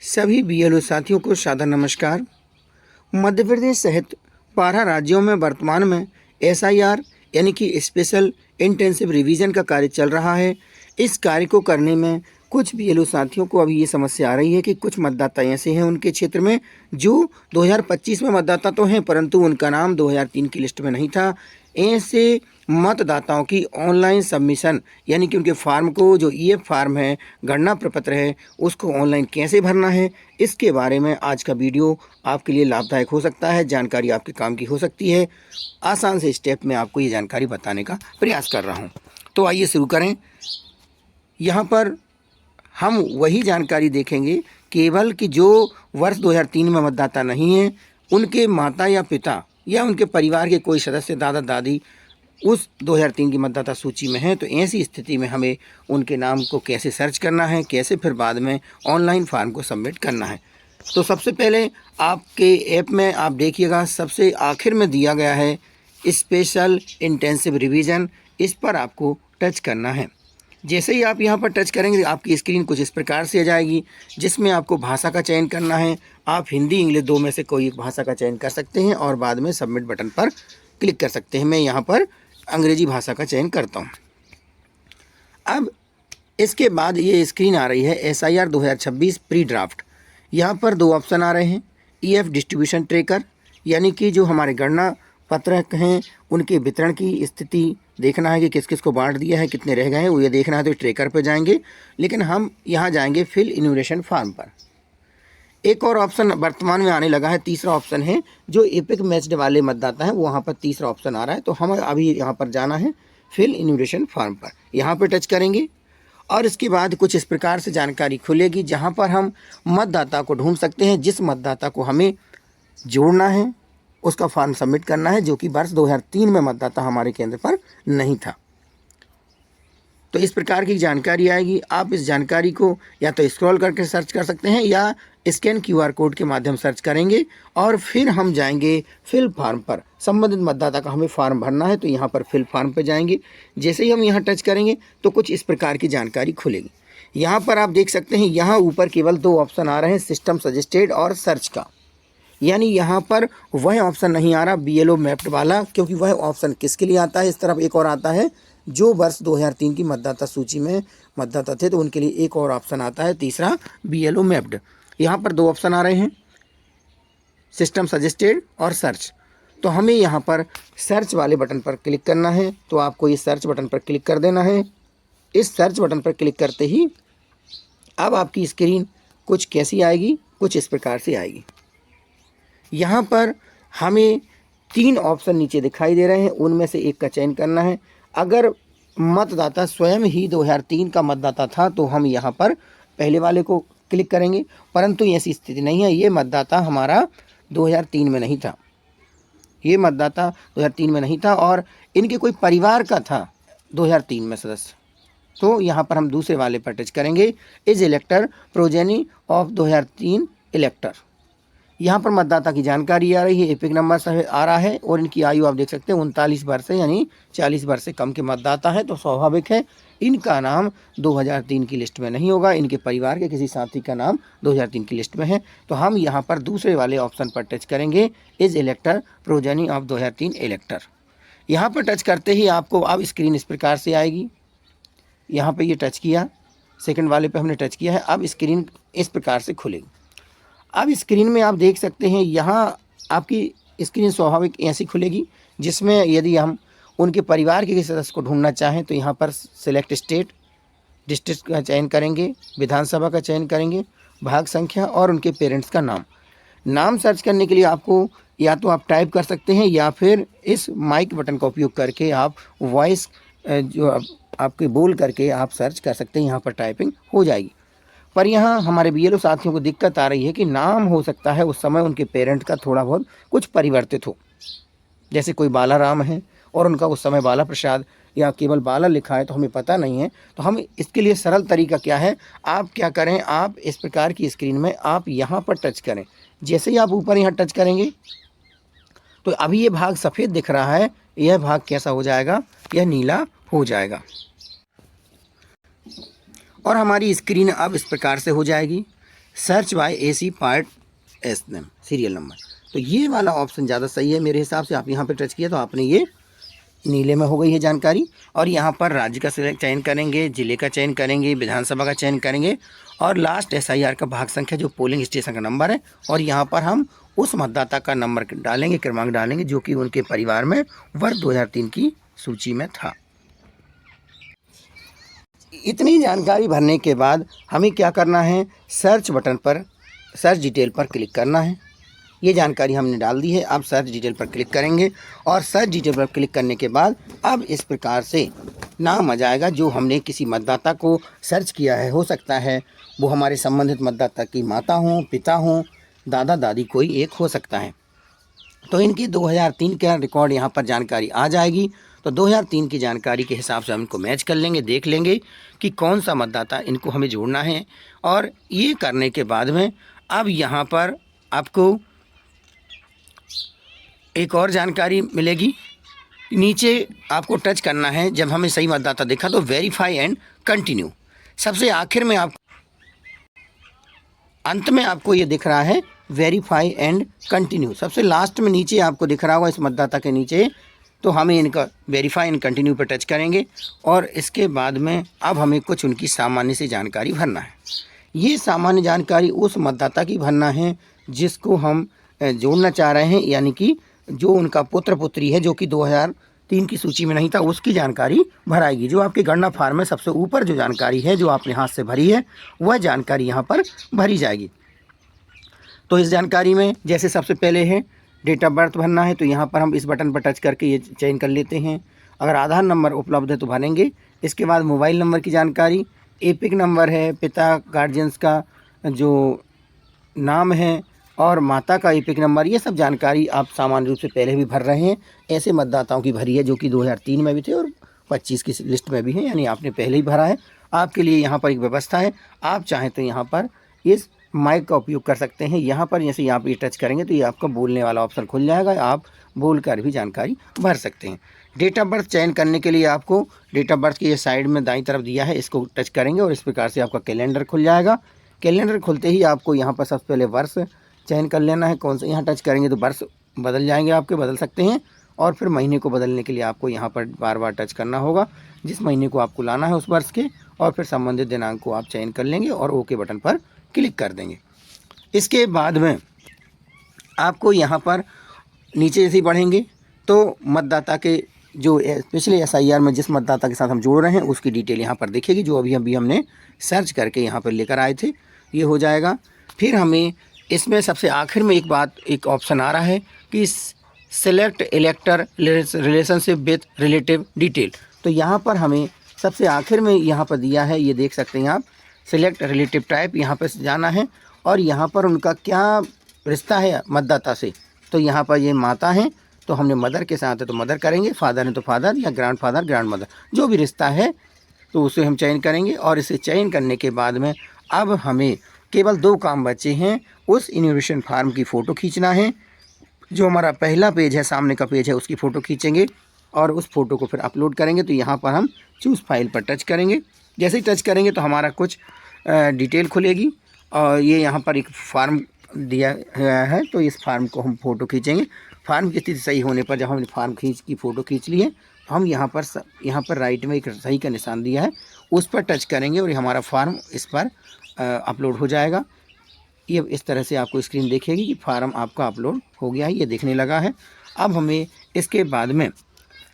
सभी बीएलओ साथियों को सादर नमस्कार। मध्य प्रदेश सहित 12 राज्यों में वर्तमान में एसआईआर यानी कि स्पेशल इंटेंसिव रिवीजन का कार्य चल रहा है। इस कार्य को करने में कुछ बीएलओ साथियों को अभी ये समस्या आ रही है कि कुछ मतदाता ऐसे हैं उनके क्षेत्र में जो 2025 में मतदाता तो हैं परंतु उनका नाम 2003 की लिस्ट में नहीं था। ऐसे मतदाताओं की ऑनलाइन सबमिशन यानी कि उनके फार्म को जो ईएफ फार्म है, गणना प्रपत्र है, उसको ऑनलाइन कैसे भरना है, इसके बारे में आज का वीडियो आपके लिए लाभदायक हो सकता है। जानकारी आपके काम की हो सकती है। आसान से स्टेप में आपको ये जानकारी बताने का प्रयास कर रहा हूँ। तो आइए शुरू करें। यहाँ पर हम वही जानकारी देखेंगे केवल कि जो वर्ष 2003 में मतदाता नहीं है, उनके माता या पिता या उनके परिवार के कोई सदस्य, दादा दादी उस 2003 की मतदाता सूची में हैं। तो ऐसी स्थिति में हमें उनके नाम को कैसे सर्च करना है, कैसे फिर बाद में ऑनलाइन फॉर्म को सबमिट करना है। तो सबसे पहले आपके ऐप में आप देखिएगा, सबसे आखिर में दिया गया है स्पेशल इंटेंसिव रिवीजन। इस पर आपको टच करना है। जैसे ही आप यहाँ पर टच करेंगे आपकी स्क्रीन कुछ इस प्रकार से आ जाएगी, जिसमें आपको भाषा का चयन करना है। आप हिंदी, इंग्लिश दो में से कोई एक भाषा का चयन कर सकते हैं और बाद में सबमिट बटन पर क्लिक कर सकते हैं। मैं यहाँ पर अंग्रेजी भाषा का चयन करता हूँ। अब इसके बाद ये स्क्रीन आ रही है एसआईआर 2026 प्री ड्राफ्ट। यहाँ पर दो ऑप्शन आ रहे हैं, ईएफ डिस्ट्रीब्यूशन ट्रैकर यानी कि जो हमारे गणना पत्रक हैं उनके वितरण की स्थिति देखना है कि किस किस को बांट दिया है, कितने रह गए हैं, वो ये देखना है। तो ट्रैकर पर जाएंगे, लेकिन हम यहाँ जाएंगे फिल इन्यूमरेशन फॉर्म पर। एक और ऑप्शन वर्तमान में आने लगा है, तीसरा ऑप्शन है जो एपिक मैच्ड वाले मतदाता हैं, वो वहाँ पर तीसरा ऑप्शन आ रहा है। तो हमें अभी यहाँ पर जाना है फिल इन्यूमरेशन फॉर्म पर। यहाँ पर टच करेंगे और इसके बाद कुछ इस प्रकार से जानकारी खुलेगी, जहाँ पर हम मतदाता को ढूंढ सकते हैं। जिस मतदाता को हमें जोड़ना है उसका फॉर्म सबमिट करना है, जो कि वर्ष 2003 में मतदाता हमारे केंद्र पर नहीं था। तो इस प्रकार की जानकारी आएगी। आप इस जानकारी को या तो स्क्रॉल करके सर्च कर सकते हैं या स्कैन क्यूआर कोड के माध्यम सर्च करेंगे और फिर हम जाएंगे फिल फॉर्म पर। संबंधित मतदाता का हमें फॉर्म भरना है, तो यहाँ पर फिल फॉर्म पर जाएंगे। जैसे ही हम यहाँ टच करेंगे तो कुछ इस प्रकार की जानकारी खुलेगी। यहाँ पर आप देख सकते हैं, यहाँ ऊपर केवल दो ऑप्शन आ रहे हैं, सिस्टम सजेस्टेड और सर्च का। यानी यहाँ पर वह ऑप्शन नहीं आ रहा बीएलओ मैप्ड वाला, क्योंकि वह ऑप्शन किसके लिए आता है। इस तरफ एक और आता है जो वर्ष 2003 की मतदाता सूची में मतदाता थे, तो उनके लिए एक और ऑप्शन आता है, तीसरा बीएलओ मैप्ड। यहाँ पर दो ऑप्शन आ रहे हैं, सिस्टम सजेस्टेड और सर्च। तो हमें यहाँ पर सर्च वाले बटन पर क्लिक करना है। तो आपको इस सर्च बटन पर क्लिक कर देना है। इस सर्च बटन पर क्लिक करते ही अब आपकी स्क्रीन कुछ कैसी आएगी, कुछ इस प्रकार से आएगी। यहाँ पर हमें तीन ऑप्शन नीचे दिखाई दे रहे हैं, उनमें से एक का चयन करना है। अगर मतदाता स्वयं ही 2003 का मतदाता था तो हम यहाँ पर पहले वाले को क्लिक करेंगे, परंतु ऐसी स्थिति नहीं है। ये मतदाता हमारा 2003 में नहीं था, ये मतदाता 2003 में नहीं था और इनके कोई परिवार का था 2003 में सदस्य। तो यहाँ पर हम दूसरे वाले पर टच करेंगे, इज इलेक्टर प्रोजेनी ऑफ 2003 इलेक्टर। यहाँ पर मतदाता की जानकारी आ रही है, एपिक नंबर से आ रहा है और इनकी आयु आप देख सकते हैं 39 वर्ष से, यानी 40 वर्ष से कम के मतदाता है। तो स्वाभाविक है इनका नाम 2003 की लिस्ट में नहीं होगा, इनके परिवार के किसी साथी का नाम 2003 की लिस्ट में है। तो हम यहाँ पर दूसरे वाले ऑप्शन पर टच करेंगे, इज इलेक्टर प्रोजेनी ऑफ 2003 इलेक्टर। यहाँ पर टच करते ही आपको अब स्क्रीन इस प्रकार से आएगी। यहाँ पर ये टच किया, सेकेंड वाले पर हमने टच किया है, अब स्क्रीन इस प्रकार से खुलेगी। अब स्क्रीन में आप देख सकते हैं, यहाँ आपकी स्क्रीन स्वाभाविक ऐसी खुलेगी, जिसमें यदि हम उनके परिवार के किसी सदस्य को ढूंढना चाहें तो यहाँ पर सिलेक्ट स्टेट, डिस्ट्रिक्ट का चयन करेंगे, विधानसभा का चयन करेंगे, भाग संख्या और उनके पेरेंट्स का नाम सर्च करने के लिए आपको या तो आप टाइप कर सकते हैं या फिर इस माइक बटन का उपयोग करके आप वॉइस जो आपके बोल करके आप सर्च कर सकते हैं। यहाँ पर टाइपिंग हो जाएगी। पर यहाँ हमारे बीएलओ साथियों को दिक्कत आ रही है कि नाम हो सकता है उस समय उनके पेरेंट का थोड़ा बहुत कुछ परिवर्तित हो, जैसे कोई बाला राम है और उनका उस समय बाला प्रसाद या केवल बाला लिखा है, तो हमें पता नहीं है। तो हम इसके लिए सरल तरीका क्या है, आप क्या करें, आप इस प्रकार की स्क्रीन में आप यहाँ पर टच करें। जैसे ही आप ऊपर यहाँ टच करेंगे तो अभी ये भाग सफ़ेद दिख रहा है, यह भाग कैसा हो जाएगा, यह नीला हो जाएगा और हमारी स्क्रीन अब इस प्रकार से हो जाएगी। Search by AC part S name serial number. तो ये वाला ऑप्शन ज़्यादा सही है मेरे हिसाब से। आप यहाँ पे टच किया तो आपने ये नीले में हो गई है जानकारी। और यहाँ पर राज्य का चयन करेंगे, जिले का चयन करेंगे, विधानसभा का चयन करेंगे और लास्ट एसआईआर का भाग संख्या जो पोलिंग स्टेशन का नंबर है। और यहाँ पर हम उस मतदाता का नंबर डालेंगे, क्रमांक डालेंगे जो कि उनके परिवार में वर्ष 2003 की सूची में था। इतनी जानकारी भरने के बाद हमें क्या करना है, सर्च बटन पर सर्च डिटेल पर क्लिक करना है। ये जानकारी हमने डाल दी है। अब सर्च डिटेल पर क्लिक करेंगे और सर्च डिटेल पर क्लिक करने के बाद अब इस प्रकार से नाम आ जाएगा जो हमने किसी मतदाता को सर्च किया है। हो सकता है वो हमारे संबंधित मतदाता की माता हों, पिता हों, दादा दादी, कोई एक हो सकता है। तो इनकी 2003 का रिकॉर्ड यहाँ पर जानकारी आ जाएगी। तो 2003 की जानकारी के हिसाब से हम इनको मैच कर लेंगे, देख लेंगे कि कौन सा मतदाता इनको हमें जोड़ना है। और ये करने के बाद में अब यहाँ पर आपको एक और जानकारी मिलेगी। नीचे आपको टच करना है, जब हमें सही मतदाता देखा तो वेरीफाई एंड कंटिन्यू। सबसे आखिर में अंत में आपको ये दिख रहा है वेरीफाई एंड कंटिन्यू। सबसे लास्ट में नीचे आपको दिख रहा होगा इस मतदाता के नीचे। तो हमें इनका वेरीफाई एंड कंटिन्यू पर टच करेंगे और इसके बाद में अब हमें कुछ उनकी सामान्य सी जानकारी भरना है। ये सामान्य जानकारी उस मतदाता की भरना है जिसको हम जोड़ना चाह रहे हैं, यानी कि जो उनका पुत्र पुत्री है जो कि 2003 की सूची में नहीं था, उसकी जानकारी भराएगी। जो आपके गणना फार्म में सबसे ऊपर जो जानकारी है जो आपने हाथ से भरी है वह जानकारी यहाँ पर भरी जाएगी। तो इस जानकारी में जैसे सबसे पहले है डेट ऑफ बर्थ भरना है। तो यहाँ पर हम इस बटन पर टच करके ये चयन कर लेते हैं। अगर आधार नंबर उपलब्ध है तो भरेंगे। इसके बाद मोबाइल नंबर की जानकारी, एपिक नंबर है, पिता गार्जियंस का जो नाम है और माता का एपिक नंबर, ये सब जानकारी आप सामान्य रूप से पहले भी भर रहे हैं। ऐसे मतदाताओं की भरी है जो कि 2003 में भी थे और 25 की लिस्ट में भी हैं, यानी आपने पहले ही भरा है। आपके लिए यहाँ पर एक व्यवस्था है, आप चाहें तो यहाँ पर इस माइक का उपयोग कर सकते हैं। यहाँ पर जैसे यहाँ पर ये टच करेंगे तो ये आपका बोलने वाला ऑप्शन खुल जाएगा, आप बोलकर भी जानकारी भर सकते हैं। डेट ऑफ बर्थ चयन करने के लिए आपको डेट ऑफ बर्थ की ये साइड में दाईं तरफ दिया है, इसको टच करेंगे और इस प्रकार से आपका कैलेंडर खुल जाएगा। कैलेंडर खुलते ही आपको यहाँ पर सबसे पहले वर्ष चयन कर लेना है कौन सा। यहाँ टच करेंगे तो वर्ष बदल जाएंगे आपके, बदल सकते हैं। और फिर महीने को बदलने के लिए आपको यहाँ पर बार बार टच करना होगा, जिस महीने को आपको लाना है उस वर्ष के, और फिर संबंधित दिनांक को आप चयन कर लेंगे और ओके बटन पर क्लिक कर देंगे। इसके बाद में आपको यहाँ पर नीचे जैसे ही बढ़ेंगे तो मतदाता के जो पिछले एसआईआर में जिस मतदाता के साथ हम जोड़ रहे हैं उसकी डिटेल यहाँ पर दिखेगी, जो अभी हमने सर्च करके यहाँ पर लेकर आए थे, ये हो जाएगा। फिर हमें इसमें सबसे आखिर में एक ऑप्शन आ रहा है कि select इलेक्टर relationship with relative detail. तो यहाँ पर हमें सबसे आखिर में यहाँ पर दिया है, ये देख सकते हैं आप, सेलेक्ट रिलेटिव टाइप, यहाँ पर जाना है और यहाँ पर उनका क्या रिश्ता है मतदाता से। तो यहाँ पर ये माता हैं तो हमने मदर के साथ है तो मदर करेंगे, फादर है तो फादर या ग्रैंड फादर ग्रैंड मदर, जो भी रिश्ता है तो उसे हम चयन करेंगे। और इसे चयन करने के बाद में अब हमें केवल 2 काम बचे हैं। उस इन्विटेशन फार्म की फ़ोटो खींचना है, जो हमारा पहला पेज है, सामने का पेज है, उसकी फ़ोटो खींचेंगे और उस फ़ोटो को फिर अपलोड करेंगे। तो यहाँ पर हम चूज़ फाइल पर टच करेंगे। जैसे ही टच करेंगे तो हमारा कुछ डिटेल खुलेगी और ये यहाँ पर एक फार्म दिया है, तो इस फार्म को हम फ़ोटो खींचेंगे। फार्म की स्थिति सही होने पर जब हमने फार्म की फ़ोटो खींच ली है तो हम यहाँ पर राइट में एक सही का निशान दिया है, उस पर टच करेंगे और ये हमारा फार्म इस पर अपलोड हो जाएगा। ये इस तरह से आपको स्क्रीन देखेगी कि फार्म आपका अपलोड हो गया है, ये देखने लगा है। अब हमें इसके बाद में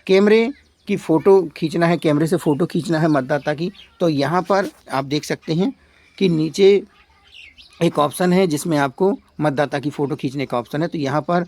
कैमरे की फ़ोटो खींचना है, कैमरे से फ़ोटो खींचना है मतदाता की। तो यहाँ पर आप देख सकते हैं कि नीचे एक ऑप्शन है जिसमें आपको मतदाता की फ़ोटो खींचने का ऑप्शन है। तो यहाँ पर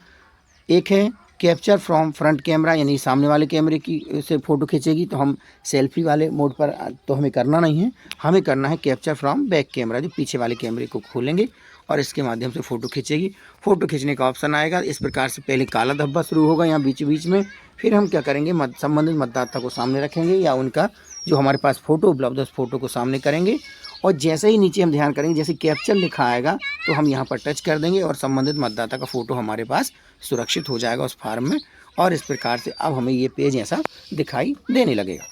एक है कैप्चर फ्रॉम फ्रंट कैमरा, यानी सामने वाले कैमरे की से फ़ोटो खींचेगी। तो हम सेल्फी वाले मोड पर तो हमें करना नहीं है, हमें करना है कैप्चर फ्रॉम बैक कैमरा, जो पीछे वाले कैमरे को खोलेंगे और इसके माध्यम से फ़ोटो खींचेगी। फ़ोटो खींचने का ऑप्शन आएगा इस प्रकार से, पहले काला धब्बा शुरू होगा यहाँ बीच बीच में। फिर हम क्या करेंगे, संबंधित मतदाता को सामने रखेंगे या उनका जो हमारे पास फ़ोटो उपलब्ध है उस फ़ोटो को सामने करेंगे और जैसे ही नीचे हम ध्यान करेंगे जैसे कैप्चर लिखा आएगा तो हम यहाँ पर टच कर देंगे और संबंधित मतदाता का फ़ोटो हमारे पास सुरक्षित हो जाएगा उस फार्म में। और इस प्रकार से अब हमें ये पेज ऐसा दिखाई देने लगेगा।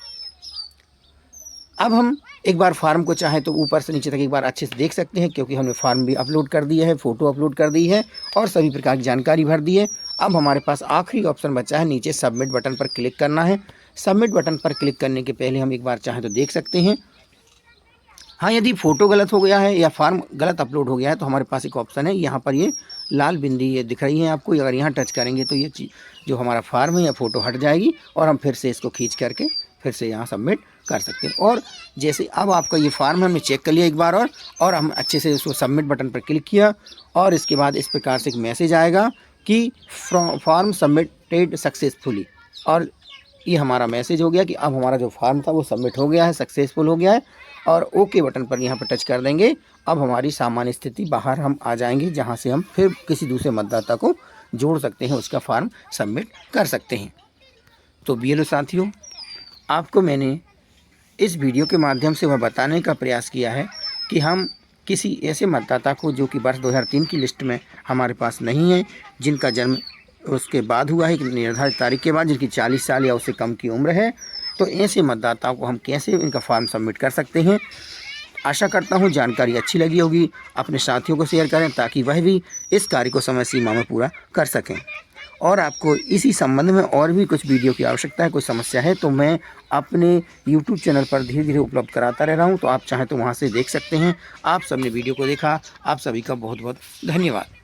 अब हम एक बार फार्म को चाहें तो ऊपर से नीचे तक एक बार अच्छे से देख सकते हैं, क्योंकि हमने फार्म भी अपलोड कर दिया है, फ़ोटो अपलोड कर दी है और सभी प्रकार की जानकारी भर दी है। अब हमारे पास आखिरी ऑप्शन बचा है, नीचे सबमिट बटन पर क्लिक करना है। सबमिट बटन पर क्लिक करने के पहले हम एक बार चाहें तो देख सकते हैं। हाँ, यदि फ़ोटो गलत हो गया है या फार्म गलत अपलोड हो गया है तो हमारे पास एक ऑप्शन है, यहाँ पर ये लाल बिंदी ये दिख रही है आपको, अगर यहाँ टच करेंगे तो ये जो हमारा फार्म है या फ़ोटो हट जाएगी और हम फिर से इसको खींच करके फिर से यहाँ सबमिट कर सकते हैं। और जैसे अब आपका ये फार्म हमने चेक कर लिया एक बार और हम अच्छे से उसको सबमिट बटन पर क्लिक किया और इसके बाद इस प्रकार से एक मैसेज आएगा कि फॉर्म सबमिटेड सक्सेसफुली, और ये हमारा मैसेज हो गया कि अब हमारा जो फार्म था वो सबमिट हो गया है, सक्सेसफुल हो गया है। और ओके बटन पर यहाँ पर टच कर देंगे। अब हमारी सामान्य स्थिति बाहर हम आ जाएंगे, जहाँ से हम फिर किसी दूसरे मतदाता को जोड़ सकते हैं, उसका फार्म सबमिट कर सकते हैं। तो BLO साथियों, आपको मैंने इस वीडियो के माध्यम से वह बताने का प्रयास किया है कि हम किसी ऐसे मतदाता को जो कि वर्ष 2003 की लिस्ट में हमारे पास नहीं है, जिनका जन्म उसके बाद हुआ है कि निर्धारित तारीख के बाद, जिनकी 40 साल या उससे कम की उम्र है, तो ऐसे मतदाताओं को हम कैसे इनका फॉर्म सबमिट कर सकते हैं। आशा करता हूं जानकारी अच्छी लगी होगी। अपने साथियों को शेयर करें ताकि वह भी इस कार्य को समय सीमा में पूरा कर सकें। और आपको इसी संबंध में और भी कुछ वीडियो की आवश्यकता है, कोई समस्या है तो मैं अपने YouTube चैनल पर धीरे धीरे उपलब्ध कराता रह रहा हूं, तो आप चाहें तो वहां से देख सकते हैं। आप सबने वीडियो को देखा, आप सभी का बहुत बहुत धन्यवाद।